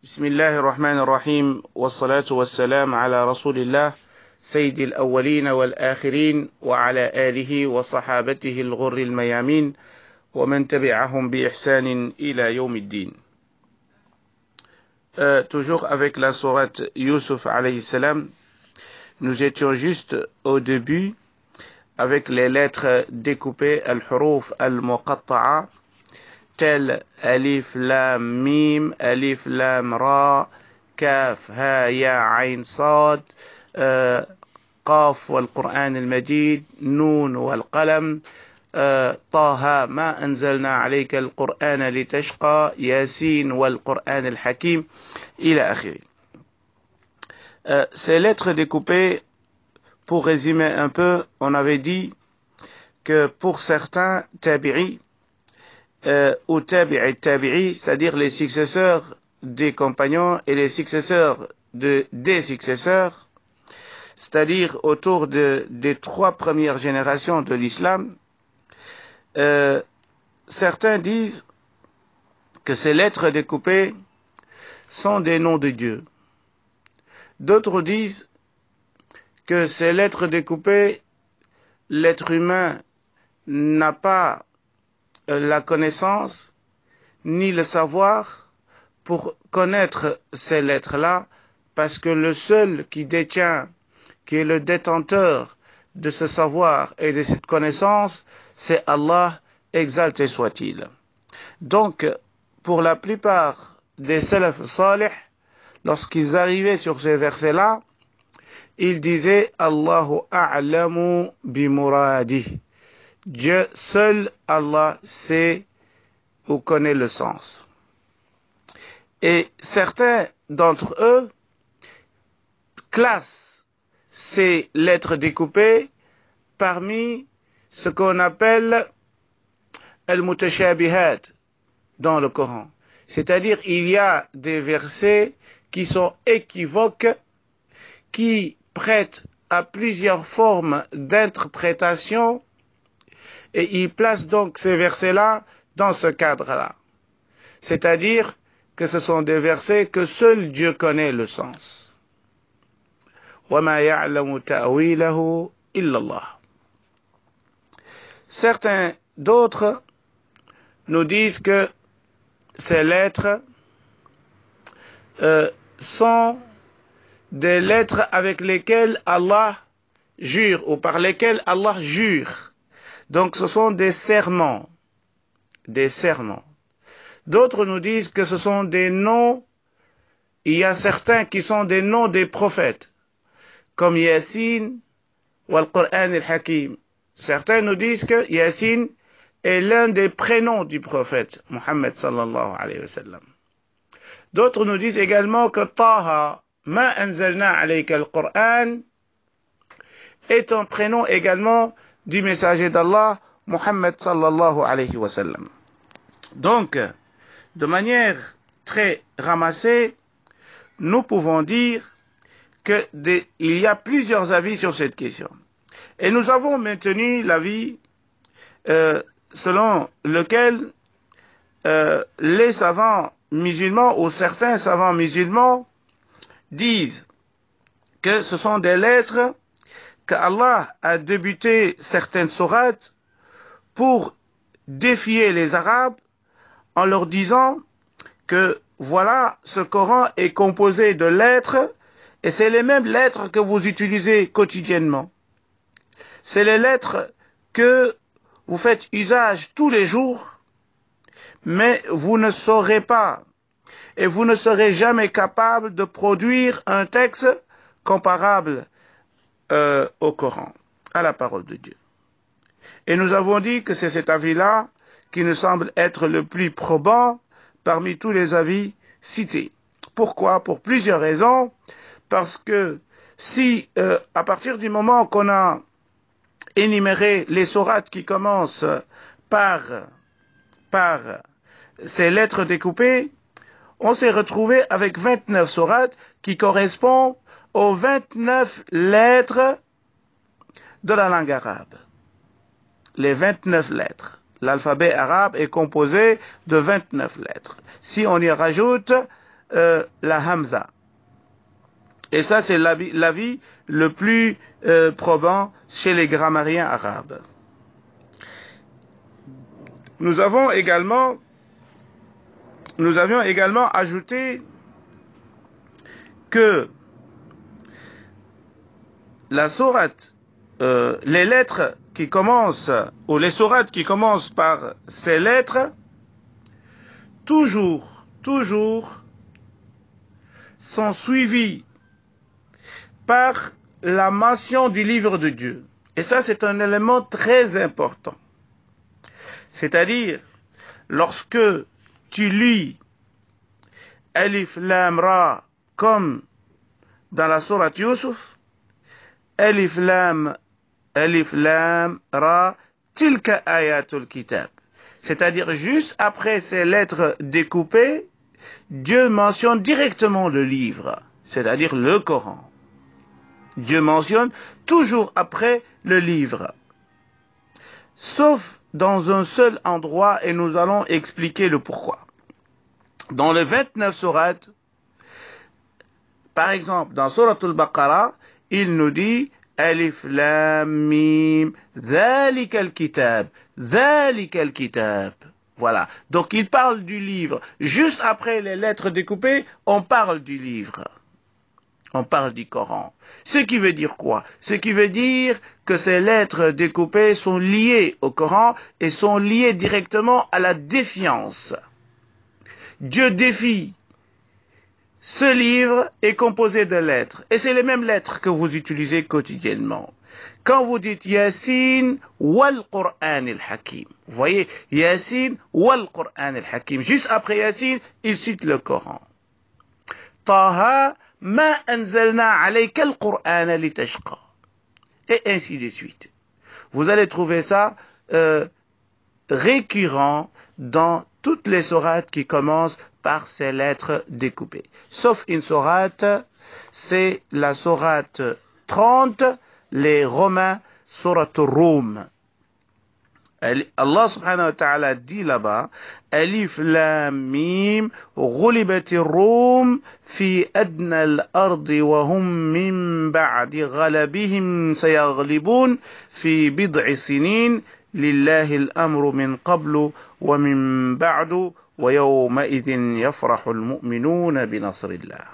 بسم الله الرحمن الرحيم والصلاة والسلام على رسول الله سيد الأولين والآخرين وعلى آله وصحابته الغر الميامين ومن تبعهم بإحسان إلى يوم الدين. Toujours avec la sourate Yusuf alayhi salam, nous étions juste au début avec les lettres découpées al-huruf al-muqatta'a telles alif lam mim, alif lam ra, kaf ha ya ayn sad, قاف والقرآن المجيد نون والقلم طه ما أنزلنا عليك القرآن لتشقى ياسين والقرآن الحكيم إلى آخره. Ces lettres découpées, pour résumer un peu, on avait dit que pour certains tabi'i ou tabi'i, c'est-à-dire les successeurs des compagnons et les successeurs des successeurs, c'est-à-dire autour des trois premières générations de l'islam, certains disent que ces lettres découpées sont des noms de Dieu. D'autres disent que ces lettres découpées, l'être humain n'a pas la connaissance ni le savoir pour connaître ces lettres-là, parce que le seul qui détient, qui est le détenteur de ce savoir et de cette connaissance, c'est Allah, exalté soit-il. Donc, pour la plupart des salaf salih, lorsqu'ils arrivaient sur ces versets-là, ils disaient « Allahu a'lamu bimuradi ». Dieu seul, Allah, sait ou connaît le sens. Et certains d'entre eux classent ces lettres découpées parmi ce qu'on appelle al-mutashabihat dans le Coran. C'est-à-dire, il y a des versets qui sont équivoques, qui prêtent à plusieurs formes d'interprétation, et il place donc ces versets-là dans ce cadre-là. C'est-à-dire que ce sont des versets que seul Dieu connaît le sens. وَمَا يَعْلَمُ تَأْوِيلَهُ إِلَّا اللَّهُ. Certains d'autres nous disent que ces lettres sont des lettres avec lesquelles Allah jure, ou par lesquelles Allah jure. Donc ce sont des serments. Des serments. D'autres nous disent que ce sont des noms, il y a certains qui sont des noms des prophètes, comme Yassine ou al-Qur'an al-Hakim. Certains nous disent que Yassine est l'un des prénoms du prophète, Muhammad sallallahu alayhi wa sallam. D'autres nous disent également que Taha, ma anzalna alayka al-Qur'an, est un prénom également du messager d'Allah, Muhammad sallallahu alayhi wa sallam. Donc, de manière très ramassée, nous pouvons dire qu'il y a plusieurs avis sur cette question. Et nous avons maintenu l'avis selon lequel les savants musulmans ou certains savants musulmans disent que ce sont des lettres qu'Allah a débuté certaines sourates pour défier les Arabes en leur disant que voilà, ce Coran est composé de lettres et c'est les mêmes lettres que vous utilisez quotidiennement. C'est les lettres que vous faites usage tous les jours, mais vous ne saurez pas et vous ne serez jamais capable de produire un texte comparable au Coran, à la parole de Dieu. Et nous avons dit que c'est cet avis-là qui nous semble être le plus probant parmi tous les avis cités. Pourquoi? Pour plusieurs raisons. Parce que si, à partir du moment qu'on a énuméré les sourates qui commencent par ces lettres découpées, on s'est retrouvé avec 29 sourates qui correspondent aux 29 lettres de la langue arabe. Les 29 lettres. L'alphabet arabe est composé de 29 lettres. Si on y rajoute la hamza. Et ça, c'est l'avis le plus probant chez les grammariens arabes. Nous avions également ajouté que la sourate, les lettres qui commencent, ou les sourates qui commencent par ces lettres, toujours sont suivies par la mention du livre de Dieu. Et ça, c'est un élément très important. C'est-à-dire, lorsque tu lis Alif Lam Ra comme dans la sourate Yusuf, Alif Lam Ra Tilka Ayatul Kitab. C'est-à-dire, juste après ces lettres découpées, Dieu mentionne directement le livre, c'est-à-dire le Coran. Dieu mentionne toujours après le livre. Sauf dans un seul endroit, et nous allons expliquer le pourquoi. Dans les 29 sourates, par exemple, dans Surat al-Baqarah, il nous dit Alif Lam Mim, Dhalika al-Kitab, Dhalika al-Kitab. Voilà. Donc il parle du livre. Juste après les lettres découpées, on parle du livre. On parle du Coran. Ce qui veut dire quoi? Ce qui veut dire que ces lettres découpées sont liées au Coran et sont liées directement à la défiance. Dieu défie. Ce livre est composé de lettres. Et c'est les mêmes lettres que vous utilisez quotidiennement. Quand vous dites Yasin wal Qur'an al-Hakim. Vous voyez, Yasin wal Qur'an al-Hakim. Juste après Yasin, il cite le Coran. Taha ma anzalna alayka al-Qur'an litashqa. Et ainsi de suite. Vous allez trouver ça récurrent dans toutes les sourates qui commencent par ces lettres découpées. Sauf une sourate, c'est la sourate 30, les Romains, sourate Rum. Allah subhanahu wa ta'ala dit là-bas, Alif Lam Mim, Ghulibati Rum, fi adna al-ardi wa hum min ba'di ghalabihim sayaghlibun, fi bid'i sinin, lillahi al-amru min qablu wa min ba'du, wa yawma'idhin yafrahu al-mu'minuna bi nasrillah.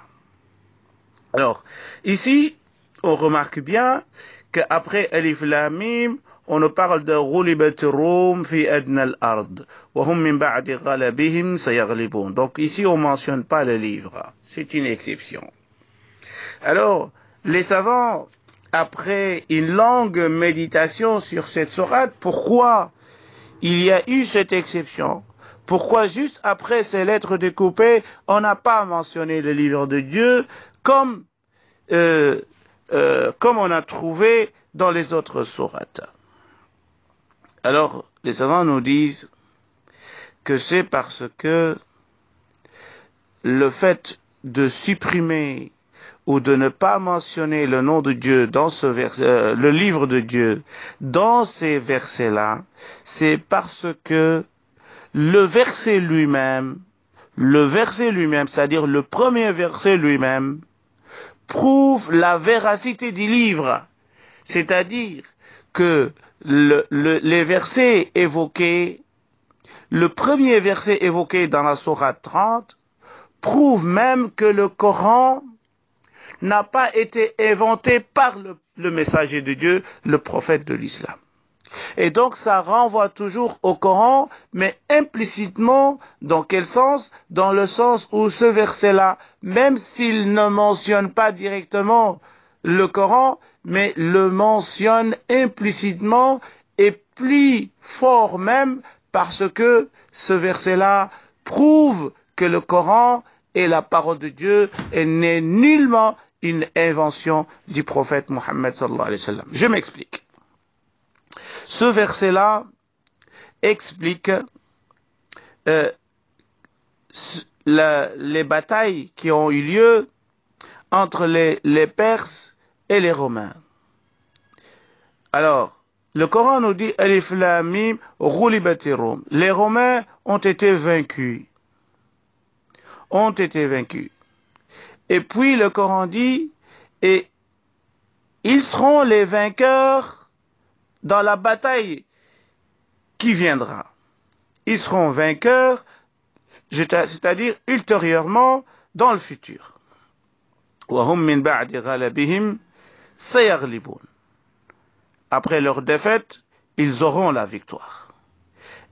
Alors, ici, on remarque bien qu'après Alif Lam Mim, on nous parle de Ghulibat Rum fi adna al-ard wa hum min ba'di ghalabihim sayaghlibun. Donc ici on mentionne pas le livre, c'est une exception. Alors les savants, après une longue méditation sur cette sourate, pourquoi il y a eu cette exception? Pourquoi juste après ces lettres découpées, on n'a pas mentionné le livre de Dieu comme on a trouvé dans les autres sourates? Alors, les savants nous disent que c'est parce que le fait de supprimer ou de ne pas mentionner le nom de Dieu dans ce verset, le livre de Dieu dans ces versets-là, c'est parce que le verset lui-même, c'est-à-dire le premier verset lui-même, prouve la véracité du livre. C'est-à-dire que les versets évoqués, le premier verset évoqué dans la sourate 30, prouve même que le Coran n'a pas été inventé par le messager de Dieu, le prophète de l'islam. Et donc ça renvoie toujours au Coran, mais implicitement, dans quel sens? Dans le sens où ce verset-là, même s'il ne mentionne pas directement le Coran, mais le mentionne implicitement et plus fort même parce que ce verset-là prouve que le Coran est la parole de Dieu et n'est nullement une invention du prophète Mohammed sallallahu alayhi wa sallam. Je m'explique. Ce verset-là explique les batailles qui ont eu lieu entre les Perses et les Romains. Alors, le Coran nous dit Alif Lam Mim Ghulibati Rum. Les Romains ont été vaincus. ont été vaincus. Et puis le Coran dit, et ils seront les vainqueurs dans la bataille qui viendra. Ils seront vainqueurs, c'est-à-dire ultérieurement dans le futur. وَهُمْ مِنْ بَعْدِ غَلَبِهِمْ سَيَغْلِبُونَ. Après leur défaite, ils auront la victoire.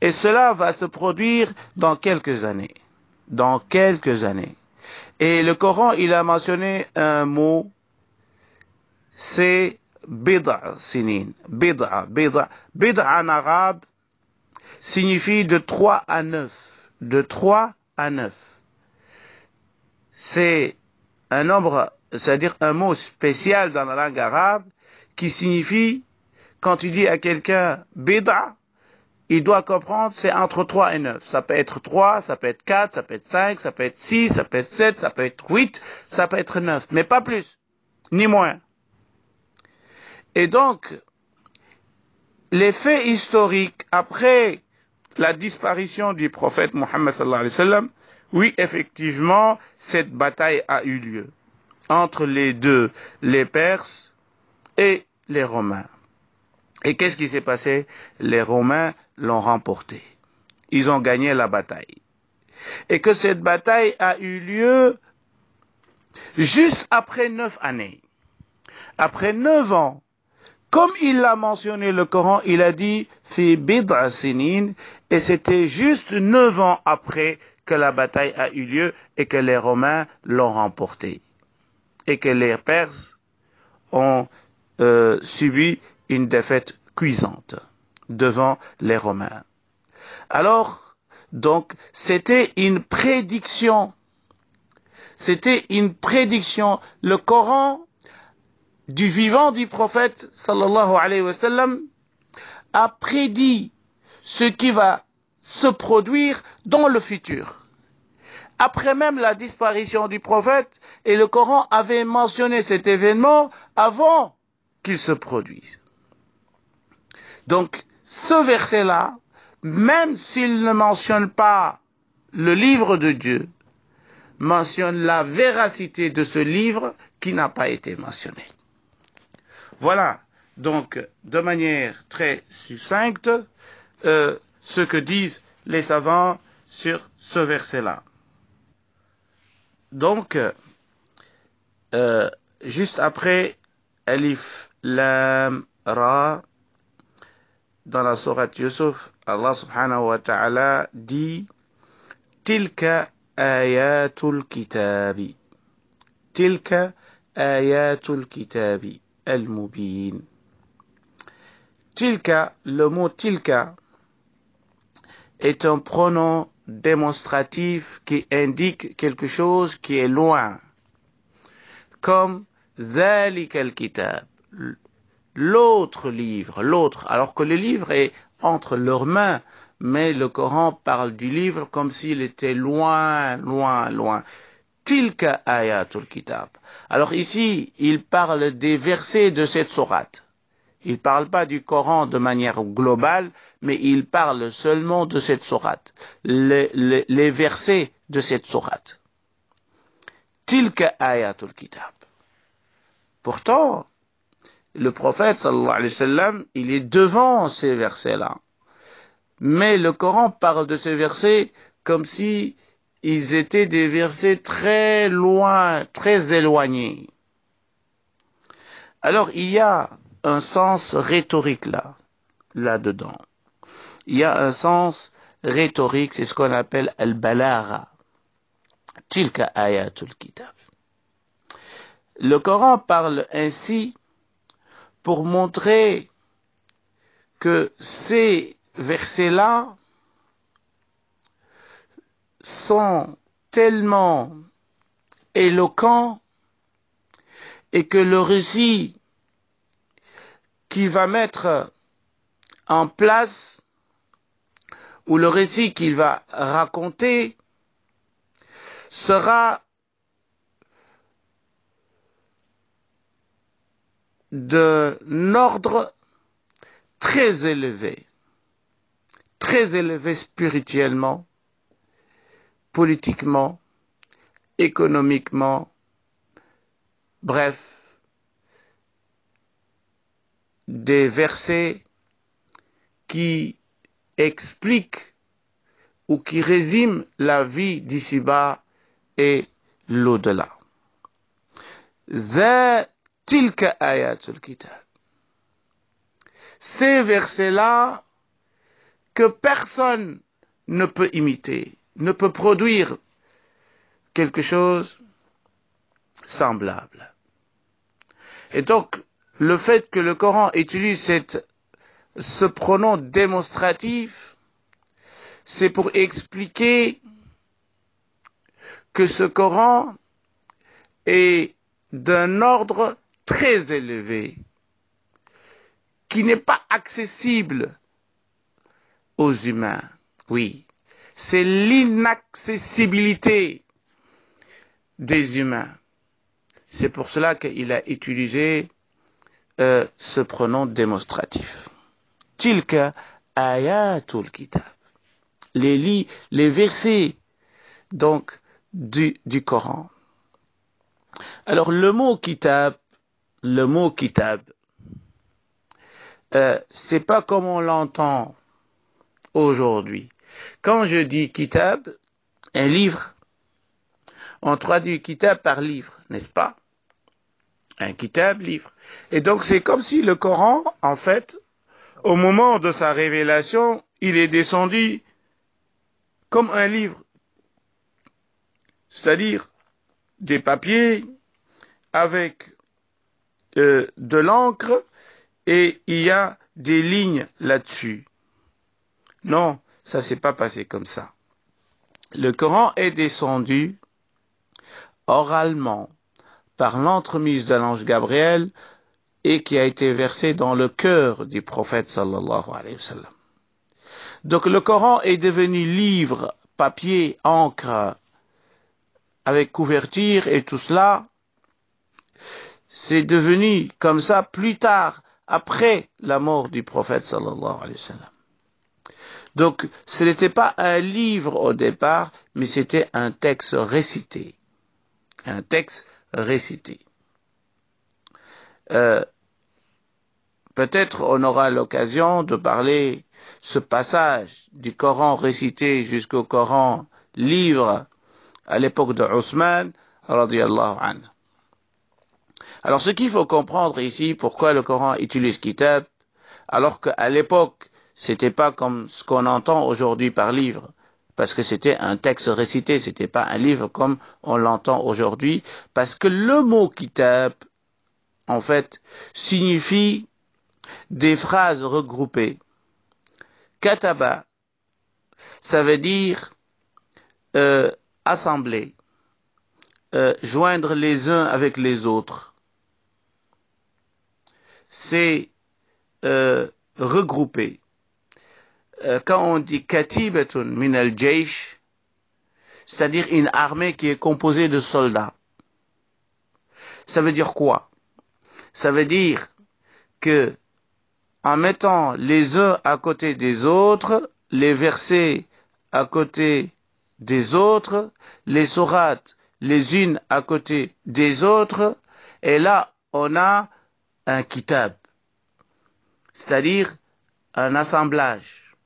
Et cela va se produire dans quelques années. Dans quelques années. Et le Coran, il a mentionné un mot, c'est bid'a sinin. Bid'a en arabe signifie de 3 à 9. De 3 à 9. C'est un nombre, c'est-à-dire un mot spécial dans la langue arabe qui signifie, quand tu dis à quelqu'un bid'a, il doit comprendre, c'est entre 3 et 9. Ça peut être 3, ça peut être 4, ça peut être 5, ça peut être 6, ça peut être 7, ça peut être 8, ça peut être 9, mais pas plus, ni moins. Et donc, les faits historiques après la disparition du prophète Mohammed sallallahu alayhi wa sallam, oui, effectivement, cette bataille a eu lieu entre les deux, les Perses et les Romains. Et qu'est-ce qui s'est passé? Les Romains l'ont remporté. Ils ont gagné la bataille. Et que cette bataille a eu lieu juste après 9 années. Après 9 ans. Comme il l'a mentionné le Coran, il a dit « fi bid'a sinin » et c'était juste 9 ans après que la bataille a eu lieu et que les Romains l'ont remporté. Et que les Perses ont subi une défaite cuisante devant les Romains. Alors, donc, c'était une prédiction. C'était une prédiction. Le Coran du vivant du prophète, sallallahu alayhi wa sallam, a prédit ce qui va se produire dans le futur. Après même la disparition du prophète, et le Coran avait mentionné cet événement avant qu'il se produise. Donc, ce verset-là, même s'il ne mentionne pas le livre de Dieu, mentionne la véracité de ce livre qui n'a pas été mentionné. Voilà, donc, de manière très succincte, ce que disent les savants sur ce verset-là. Donc, juste après Alif Lam Ra, dans la sourate Yusuf, Allah subhanahu wa ta'ala dit Tilka ayatul kitabi. Tilka ayatul kitabi al-mubin. Tilka, le mot tilka est un pronom démonstratif qui indique quelque chose qui est loin. Comme Dhalika al-kitab. L'autre livre, l'autre, alors que le livre est entre leurs mains, mais le Coran parle du livre comme s'il était loin, loin, loin. Tilka ayatul kitab. Alors ici, il parle des versets de cette sourate. Il ne parle pas du Coran de manière globale, mais il parle seulement de cette sourate, les versets de cette sourate. Tilka ayatul kitab. Pourtant, le prophète, sallallahu alayhi wa sallam, il est devant ces versets-là. Mais le Coran parle de ces versets comme si ils étaient des versets très loin, très éloignés. Alors, il y a un sens rhétorique là-dedans. Il y a un sens rhétorique, c'est ce qu'on appelle al-balagha. Tilka ayatul kitab. Le Coran parle ainsi pour montrer que ces versets-là sont tellement éloquents et que le récit qu'il va mettre en place ou le récit qu'il va raconter sera d'un ordre très élevé spirituellement, politiquement économiquement, bref, des versets qui expliquent ou qui résument la vie d'ici-bas et l'au-delà. Tilka ayatul kitab. Ces versets-là que personne ne peut imiter, ne peut produire quelque chose semblable. Et donc, le fait que le Coran utilise ce pronom démonstratif, c'est pour expliquer que ce Coran est d'un ordre très élevé, qui n'est pas accessible aux humains. Oui, c'est l'inaccessibilité des humains. C'est pour cela qu'il a utilisé ce pronom démonstratif. Tilka ayatul kitab. Les versets donc du Coran. Alors le mot kitab, c'est pas comme on l'entend aujourd'hui. Quand je dis kitab, un livre, on traduit kitab par livre, n'est-ce pas? Un kitab, livre. Et donc c'est comme si le Coran, en fait, au moment de sa révélation, il est descendu comme un livre. C'est-à-dire des papiers avec de l'encre et il y a des lignes là-dessus. Non, ça s'est pas passé comme ça. Le Coran est descendu oralement par l'entremise de l'ange Gabriel et qui a été versé dans le cœur du prophète sallallahu alayhi wa sallam. Donc le Coran est devenu livre, papier, encre, avec couverture et tout cela. C'est devenu comme ça plus tard, après la mort du prophète sallallahu alayhi wa sallam. Donc ce n'était pas un livre au départ, mais c'était un texte récité. Un texte récité. Peut-être on aura l'occasion de parler ce passage du Coran récité jusqu'au Coran livre à l'époque de Othman radiyallahu anhu. Alors ce qu'il faut comprendre ici, pourquoi le Coran utilise kitab, alors qu'à l'époque c'était pas comme ce qu'on entend aujourd'hui par livre, parce que c'était un texte récité, c'était pas un livre comme on l'entend aujourd'hui, parce que le mot kitab, en fait, signifie des phrases regroupées. Kataba, ça veut dire assembler, joindre les uns avec les autres. C'est regrouper. Quand on dit katibatun min al-jaysh, c'est-à-dire une armée qui est composée de soldats. Ça veut dire quoi? Ça veut dire que en mettant les uns à côté des autres, les versets à côté des autres, les sourates les unes à côté des autres, et là on a un kitab, c'est-à-dire un assemblage.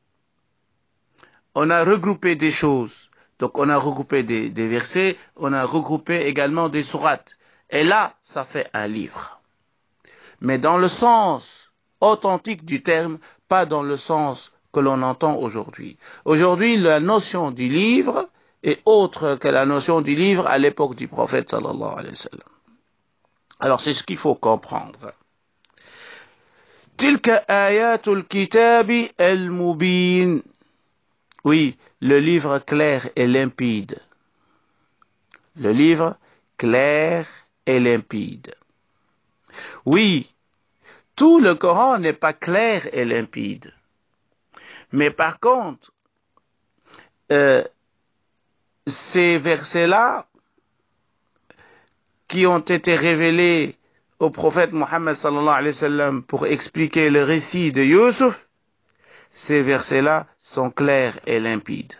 On a regroupé des choses, donc on a regroupé des versets, on a regroupé également des sourates, et là ça fait un livre. Mais dans le sens authentique du terme, pas dans le sens que l'on entend aujourd'hui. Aujourd'hui, la notion du livre est autre que la notion du livre à l'époque du prophète sallallahu alayhi wa sallam. Alors c'est ce qu'il faut comprendre. Tilka ayatul kitabi al-mubin. Oui, le livre clair et limpide. Le livre clair et limpide. Oui, tout le Coran n'est pas clair et limpide. Mais par contre, ces versets-là, qui ont été révélés au prophète Mohammed sallallahu alayhi wa sallam pour expliquer le récit de Youssouf, ces versets-là sont clairs et limpides.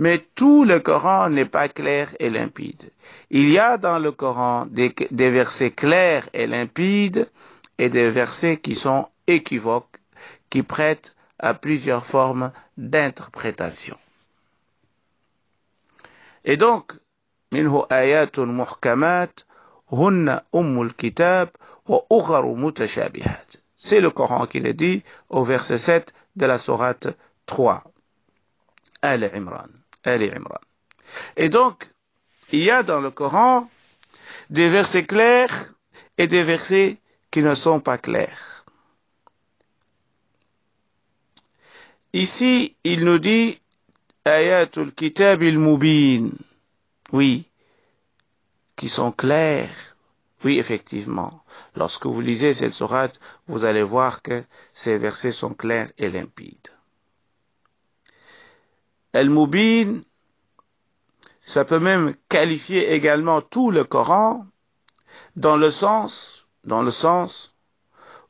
Mais tout le Coran n'est pas clair et limpide. Il y a dans le Coran des versets clairs et limpides et des versets qui sont équivoques, qui prêtent à plusieurs formes d'interprétation. Et donc, minhu ayatun muhkamat, hunna ummul kitab, wa ukharu mutashabihat. C'est le Coran qui le dit au verset 7 de la sourate 3. Ali Imran. Et donc, il y a dans le Coran des versets clairs et des versets qui ne sont pas clairs. Ici, il nous dit Ayatul Kitab il-Mubin. Oui, qui sont clairs. Oui, effectivement. Lorsque vous lisez cette sourate, vous allez voir que ces versets sont clairs et limpides. Al-Mubin, ça peut même qualifier également tout le Coran dans le sens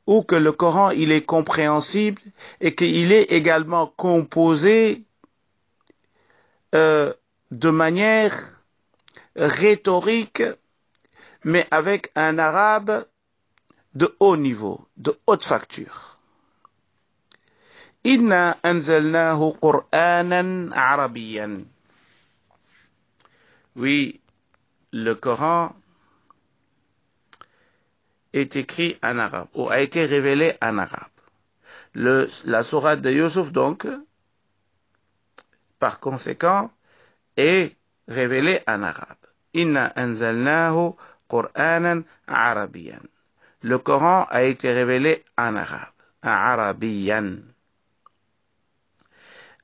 où que le Coran il est compréhensible et qu'il est également composé de manière rhétorique, mais avec un arabe de haut niveau, de haute facture. Inna anzalnahu Qur'anan arabiyan. Oui, le Coran est écrit en arabe, ou a été révélé en arabe. La sourate de Yusuf, donc, par conséquent, est révélée en arabe. Inna anzalnahu Qur'anan arabiyan. Le Coran a été révélé en arabe, en arabiyan.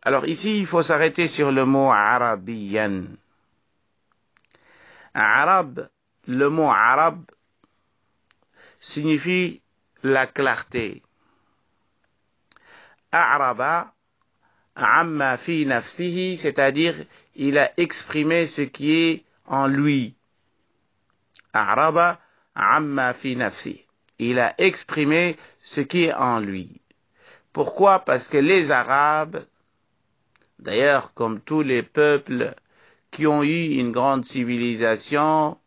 Alors ici, il faut s'arrêter sur le mot arabiyan. Arabe, le mot arabe signifie la clarté. A'raba, amma fi nafsihi, c'est-à-dire il a exprimé ce qui est en lui. A'raba, amma fi nafsihi. Il a exprimé ce qui est en lui. Pourquoi? Parce que les Arabes, d'ailleurs comme tous les peuples qui ont eu une grande civilisation,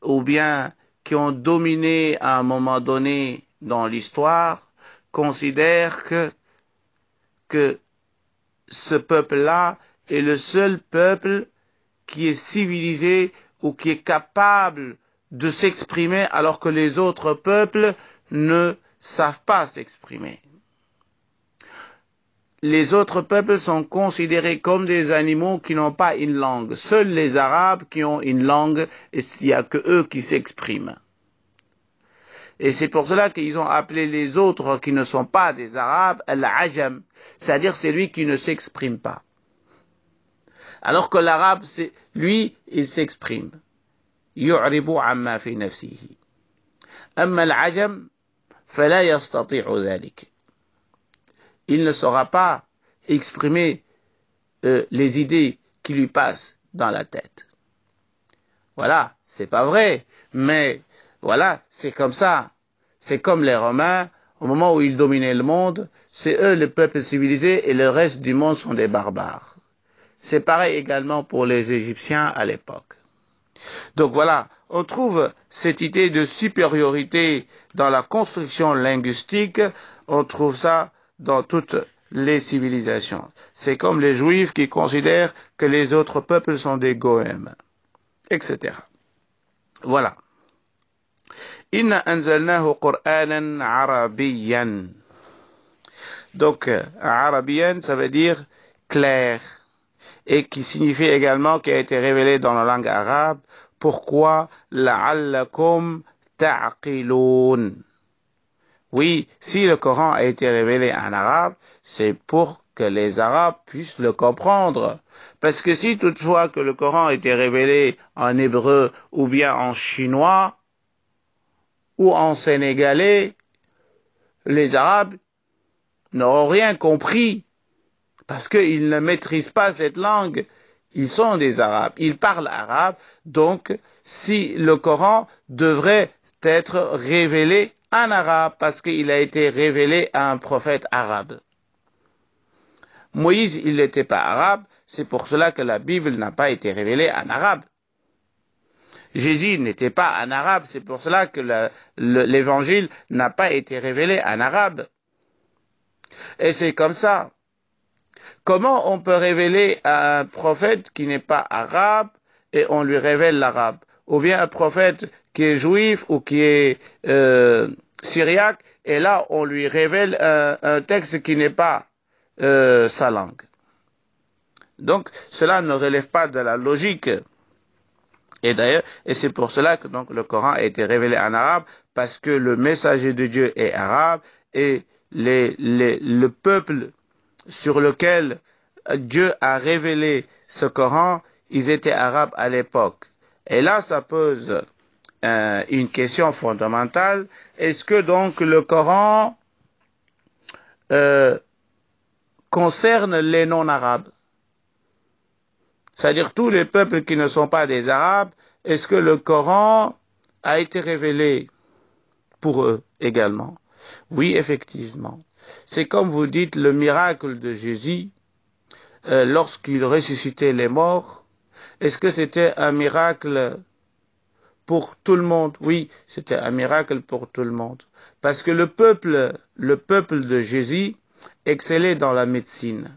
ou bien qui ont dominé à un moment donné dans l'histoire, considèrent que ce peuple-là est le seul peuple qui est civilisé ou qui est capable de s'exprimer alors que les autres peuples ne savent pas s'exprimer. Les autres peuples sont considérés comme des animaux qui n'ont pas une langue. Seuls les Arabes qui ont une langue, et il n'y a que eux qui s'expriment. Et c'est pour cela qu'ils ont appelé les autres qui ne sont pas des Arabes, al-Ajam, c'est-à-dire celui qui ne s'exprime pas. Alors que l'Arabe, lui, il s'exprime. يعرب عما في نفسه. أما العجم فلا يستطيع ذلك. Il ne saura pas exprimer les idées qui lui passent dans la tête. Voilà, c'est pas vrai, mais voilà, c'est comme ça. C'est comme les Romains, au moment où ils dominaient le monde, c'est eux le peuple civilisé et le reste du monde sont des barbares. C'est pareil également pour les Égyptiens à l'époque. Donc voilà, on trouve cette idée de supériorité dans la construction linguistique, on trouve ça dans toutes les civilisations. C'est comme les Juifs qui considèrent que les autres peuples sont des goèmes, etc. Voilà. Inna anzalnahu Qur'anan arabiyan. Donc, arabiyan, ça veut dire clair, et qui signifie également qu'il a été révélé dans la langue arabe. Pourquoi? La'allakum ta'qiloun. Oui, si le Coran a été révélé en arabe, c'est pour que les Arabes puissent le comprendre. Parce que si toutefois que le Coran a été révélé en hébreu ou bien en chinois ou en sénégalais, les Arabes n'auront rien compris parce qu'ils ne maîtrisent pas cette langue. Ils sont des Arabes, ils parlent arabe, donc si le Coran devrait être révélé en arabe parce qu'il a été révélé à un prophète arabe. Moïse, il n'était pas arabe, C'est pour cela que la Bible n'a pas été révélée en arabe. Jésus n'était pas en arabe, c'est pour cela que l'évangile n'a pas été révélé en arabe. Et c'est comme ça. Comment on peut révéler à un prophète qui n'est pas arabe et on lui révèle l'arabe? Ou bien un prophète qui est juif ou qui est syriaque et là on lui révèle un texte qui n'est pas sa langue. Donc cela ne relève pas de la logique. Et d'ailleurs, et c'est pour cela que donc le Coran a été révélé en arabe, parce que le messager de Dieu est arabe et le peuple sur lequel Dieu a révélé ce Coran, ils étaient arabes à l'époque. Et là, ça pose une question fondamentale. Est-ce que donc le Coran concerne les non-arabes? C'est-à-dire tous les peuples qui ne sont pas des Arabes, est-ce que le Coran a été révélé pour eux également? Oui, effectivement. C'est comme vous dites le miracle de Jésus lorsqu'il ressuscitait les morts. Est-ce que c'était un miracle pour tout le monde? Oui, c'était un miracle pour tout le monde. Parce que le peuple de Jésus excellait dans la médecine.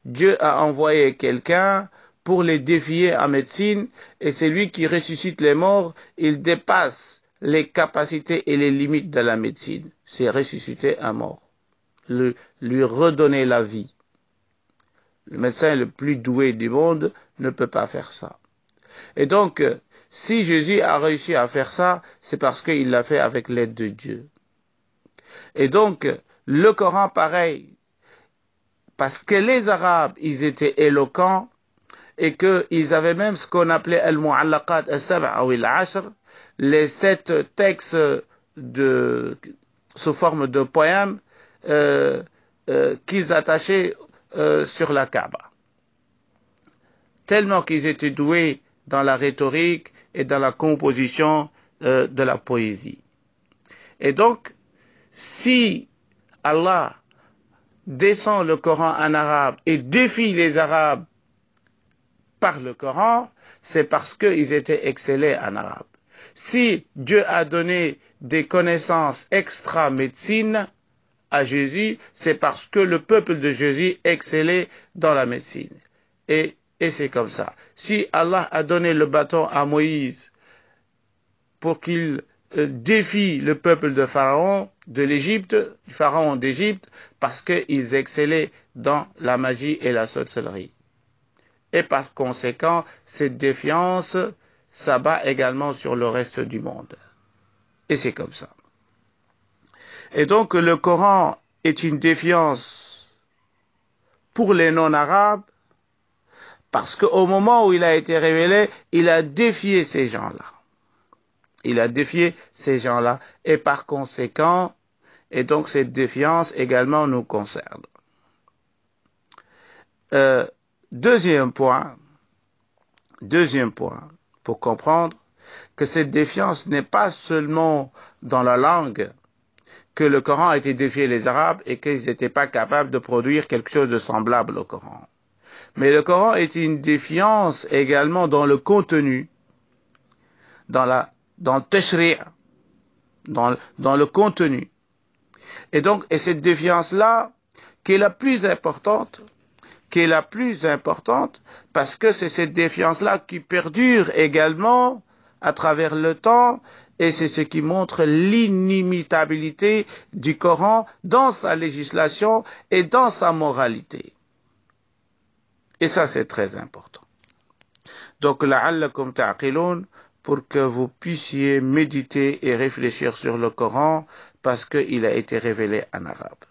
Dieu a envoyé quelqu'un pour les défier en médecine, et c'est lui qui ressuscite les morts. Il dépasse les capacités et les limites de la médecine. C'est ressusciter un mort, lui redonner la vie. Le médecin le plus doué du monde ne peut pas faire ça. Et donc, si Jésus a réussi à faire ça, c'est parce qu'il l'a fait avec l'aide de Dieu. Et donc, le Coran, pareil, parce que les Arabes, ils étaient éloquents, et qu'ils avaient même ce qu'on appelait al-mu'allaqat as-sab'a ou al-ashr, les 7 textes sous forme de poèmes qu'ils attachaient sur la Kaaba. Tellement qu'ils étaient doués dans la rhétorique et dans la composition de la poésie. Et donc, si Allah descend le Coran en arabe et défie les Arabes par le Coran, c'est parce qu'ils étaient excellés en arabe. Si Dieu a donné des connaissances extra-médecine à Jésus, c'est parce que le peuple de Jésus excellait dans la médecine. Et c'est comme ça. Si Allah a donné le bâton à Moïse pour qu'il défie le peuple de Pharaon, de l'Égypte, du Pharaon d'Égypte, parce qu'ils excellaient dans la magie et la sorcellerie. Et par conséquent, cette défiance s'abat également sur le reste du monde. Et c'est comme ça. Et donc le Coran est une défiance pour les non-arabes, parce qu'au moment où il a été révélé, il a défié ces gens-là. Il a défié ces gens-là, et par conséquent, et donc cette défiance également nous concerne. Deuxième point, pour comprendre que cette défiance n'est pas seulement dans la langue, que le Coran a été défié les Arabes et qu'ils n'étaient pas capables de produire quelque chose de semblable au Coran. Mais le Coran est une défiance également dans le contenu, dans le tashri', dans le contenu. Et cette défiance-là, qui est la plus importante, parce que c'est cette défiance-là qui perdure également à travers le temps, et c'est ce qui montre l'inimitabilité du Coran dans sa législation et dans sa moralité. Et ça, c'est très important. Donc, la'allakum ta'qilun, pour que vous puissiez méditer et réfléchir sur le Coran, parce qu'il a été révélé en arabe.